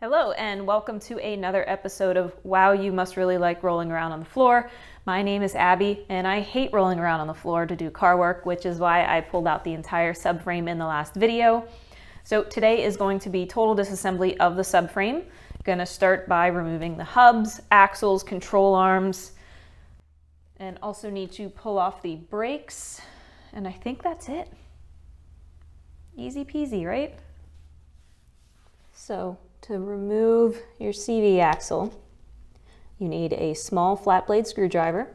Hello and welcome to another episode of Wow, You Must Really Like Rolling Around on the Floor. My name is Abby and I hate rolling around on the floor to do car work, which is why I pulled out the entire subframe in the last video. So today is going to be total disassembly of the subframe. Gonna start by removing the hubs, axles, control arms, and also need to pull off the brakes. And I think that's it. Easy peasy, right? So to remove your CV axle, you need a small flat blade screwdriver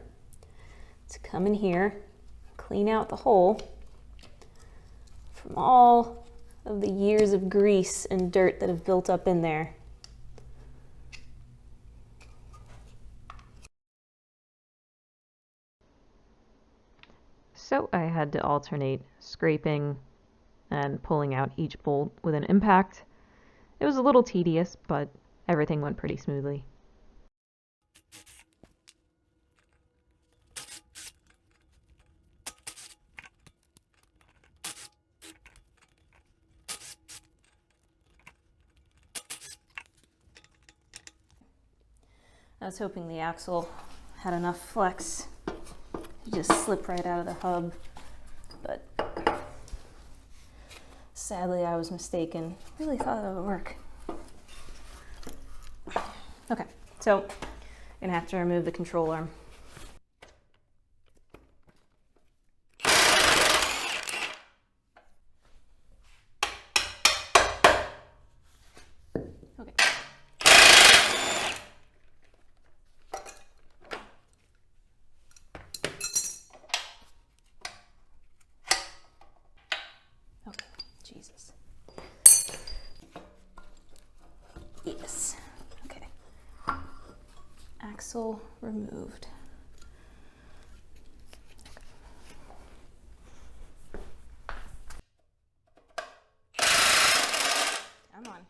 to come in here, clean out the hole from all of the years of grease and dirt that have built up in there. So I had to alternate scraping and pulling out each bolt with an impact. It was a little tedious, but everything went pretty smoothly. I was hoping the axle had enough flex to just slip right out of the hub, but sadly I was mistaken. Really thought that would work. Okay, so I'm gonna have to remove the control arm. Okay. Okay, Jesus. Yes. Okay. Axle removed. Come on.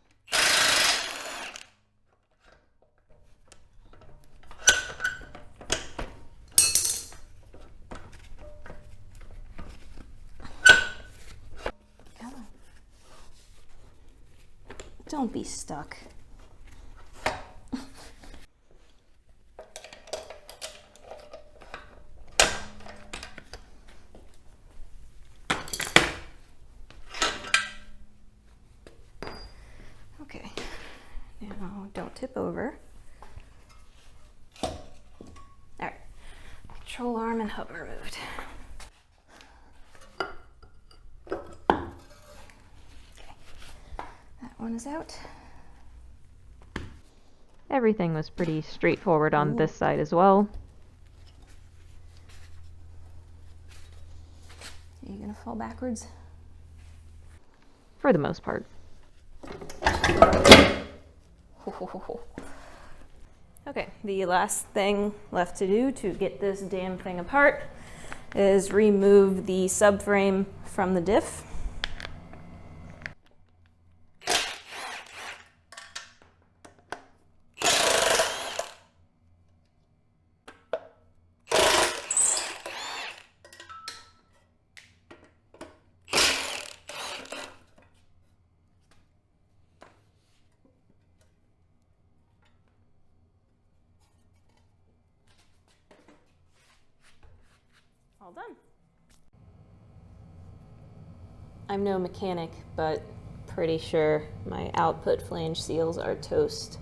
Come on. Don't be stuck. Okay, now don't tip over. All right, control arm and hub removed. Okay, that one is out. Everything was pretty straightforward on this side as well. Are you gonna fall backwards? For the most part. Okay, the last thing left to do to get this damn thing apart is remove the subframe from the diff. All done. I'm no mechanic, but pretty sure my output flange seals are toast,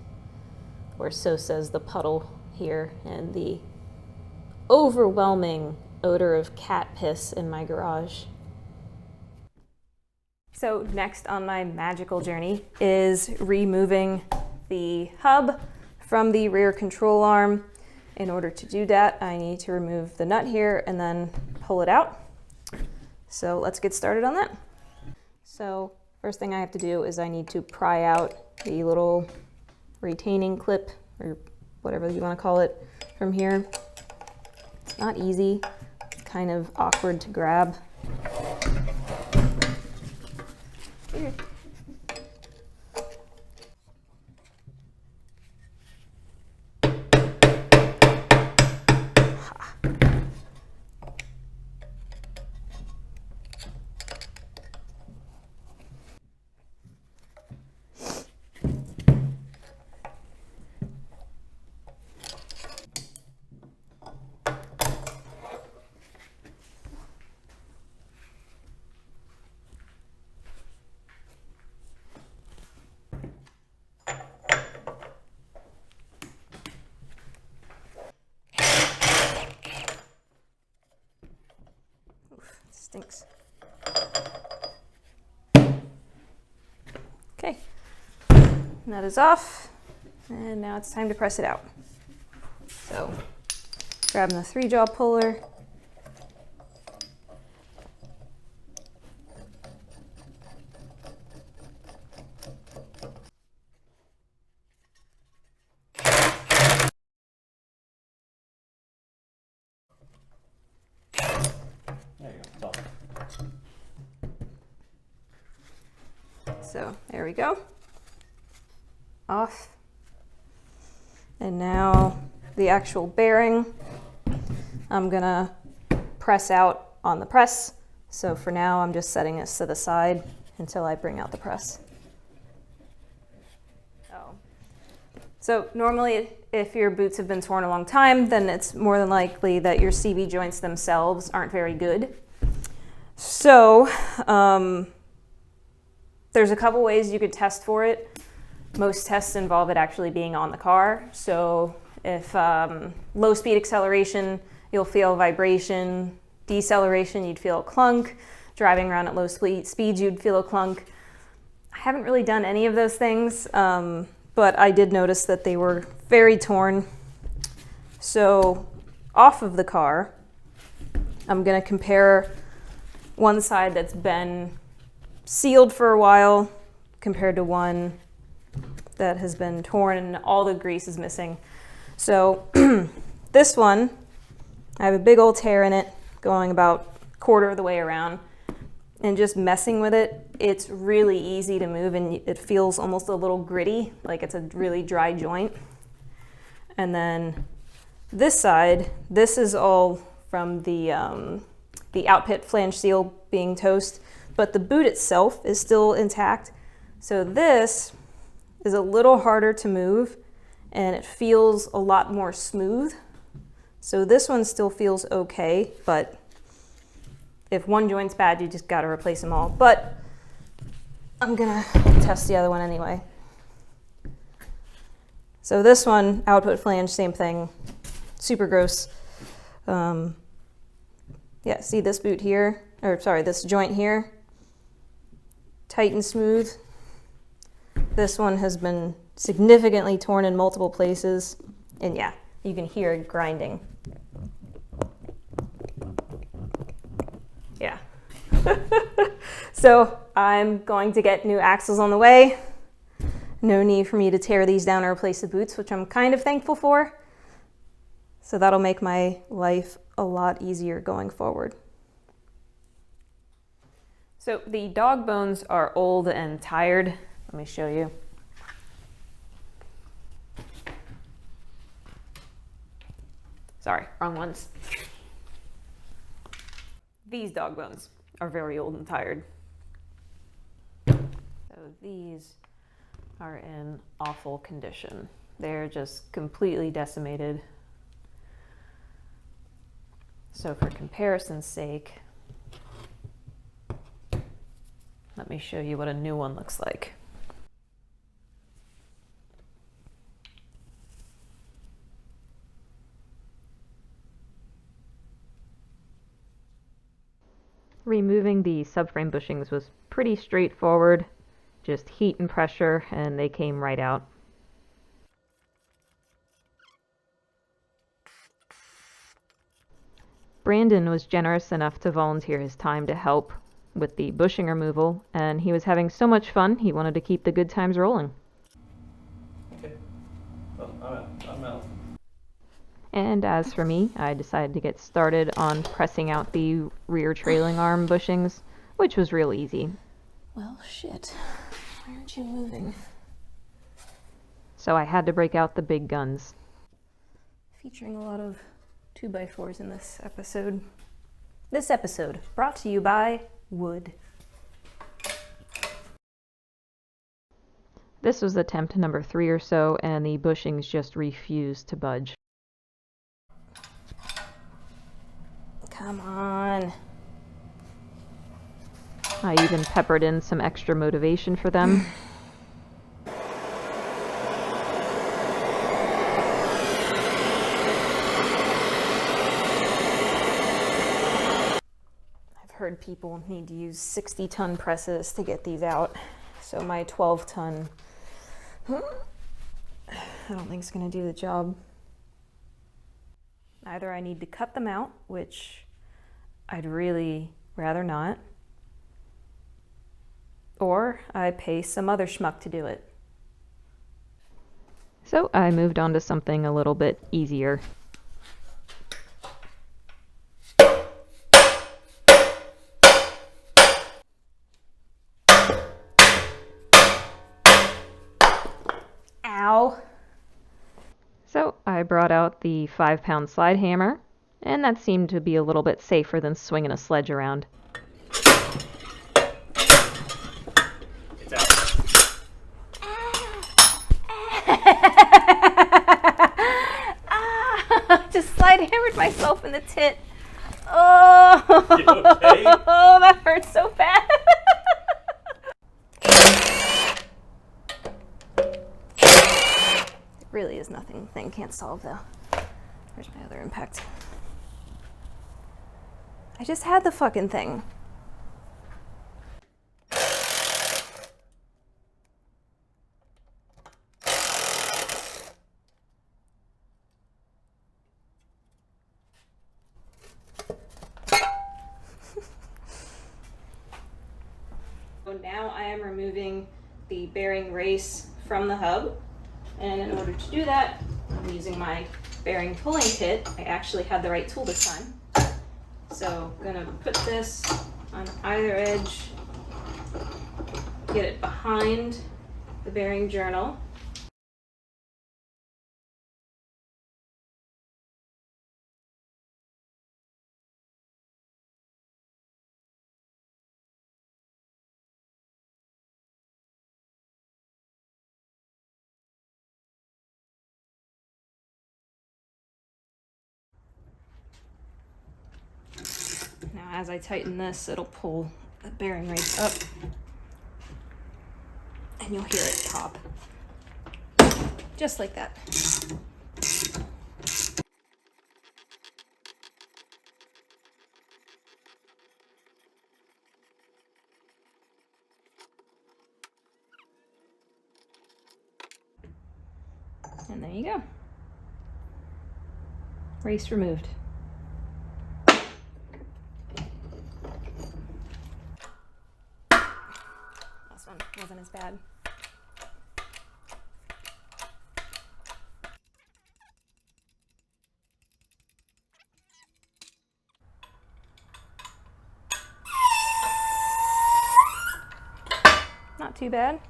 or so says the puddle here and the overwhelming odor of cat piss in my garage. So next on my magical journey is removing the hub from the rear control arm. In order to do that, I need to remove the nut here and then pull it out. So let's get started on that. So first thing I have to do is I need to pry out the little retaining clip, or whatever you want to call it, from here. It's not easy. It's kind of awkward to grab. Here. Nut is off, and now it's time to press it out. So, grabbing the 3-jaw puller. So there we go. Off. And now the actual bearing, I'm gonna press out on the press. So for now, I'm just setting this to the side until I bring out the press. So normally, if your boots have been torn a long time, then it's more than likely that your CV joints themselves aren't very good. So there's a couple ways you could test for it. Most tests involve it actually being on the car. So if low speed acceleration, you'll feel vibration. Deceleration, you'd feel a clunk. Driving around at low speeds, you'd feel a clunk. I haven't really done any of those things, but I did notice that they were very torn. So off of the car, I'm gonna compare one side that's been sealed for a while compared to one that has been torn and all the grease is missing. So this one, I have a big old tear in it going about a quarter of the way around, and just messing with it, it's really easy to move and it feels almost a little gritty, like it's a really dry joint. And then this side, this is all from the outpit flange seal being toast, but the boot itself is still intact. So this is a little harder to move and it feels a lot more smooth. So this one still feels okay, but if one joint's bad, you just gotta replace them all. But I'm gonna test the other one anyway. So this one, output flange, same thing, super gross. Yeah, see this boot here, or sorry, this joint here, tight and smooth. This one has been significantly torn in multiple places, and yeah, you can hear it grinding. Yeah. So I'm going to get new axles on the way. No need for me to tear these down or replace the boots, which I'm kind of thankful for. So that'll make my life a lot easier going forward. So the dog bones are old and tired. Let me show you. Sorry, wrong ones. These dog bones are very old and tired. So these are in awful condition. They're just completely decimated. So for comparison's sake, let me show you what a new one looks like. Removing the subframe bushings was pretty straightforward, just heat and pressure, and they came right out. Brandon was generous enough to volunteer his time to help with the bushing removal, and he was having so much fun, he wanted to keep the good times rolling. Okay. Well, I'm out. And as for me, I decided to get started on pressing out the rear trailing arm bushings, which was real easy. Well, shit. Why aren't you moving? So I had to break out the big guns. Featuring a lot of 2x4s in this episode. This episode brought to you by wood. This was attempt number 3 or so, and the bushings just refused to budge. Come on. I even peppered in some extra motivation for them. I've heard people need to use 60-ton presses to get these out, so my 12-ton I don't think it's going to do the job. Either I need to cut them out, which I'd really rather not, or I pay some other schmuck to do it. So I moved on to something a little bit easier. Ow! So I brought out the 5-pound slide hammer, and that seemed to be a little bit safer than swinging a sledge around. It's out. Just slide hammered myself in the tit. Oh, You okay? Oh, that hurts so bad. It really is nothing thing can't solve though. Where's my other impact? I just had the fucking thing. So now I am removing the bearing race from the hub, and in order to do that, I'm using my bearing pulling kit. I actually had the right tool this time. So I'm gonna put this on either edge, get it behind the bearing journal. Now as I tighten this, it'll pull the bearing race up and you'll hear it pop. Just like that. And there you go. Race removed. Last one wasn't as bad. Not too bad.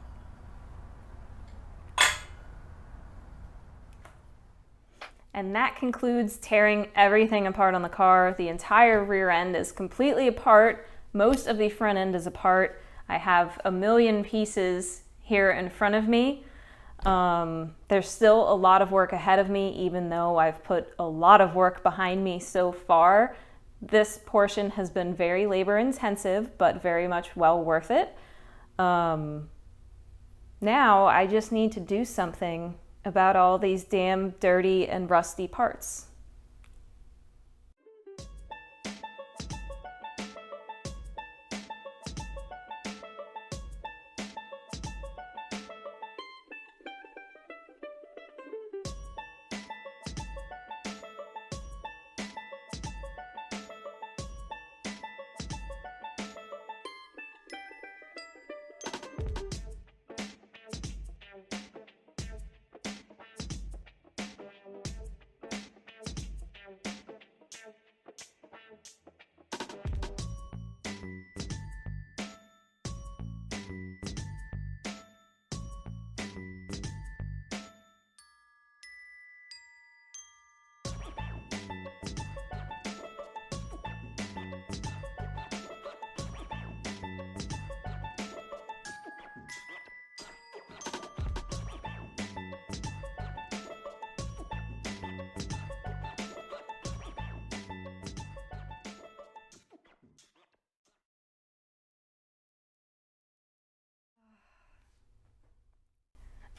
And that concludes tearing everything apart on the car. The entire rear end is completely apart. Most of the front end is apart. I have a million pieces here in front of me. There's still a lot of work ahead of me, even though I've put a lot of work behind me so far. This portion has been very labor intensive, but very much well worth it. Now I just need to do something about all these damn dirty and rusty parts.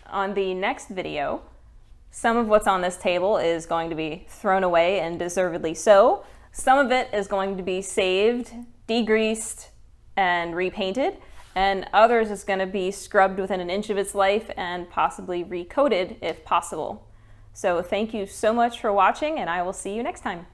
On the next video, some of what's on this table is going to be thrown away, and deservedly so. Some of it is going to be saved, degreased, and repainted. and others is going to be scrubbed within an inch of its life and possibly recoated if possible. So thank you so much for watching, and I will see you next time.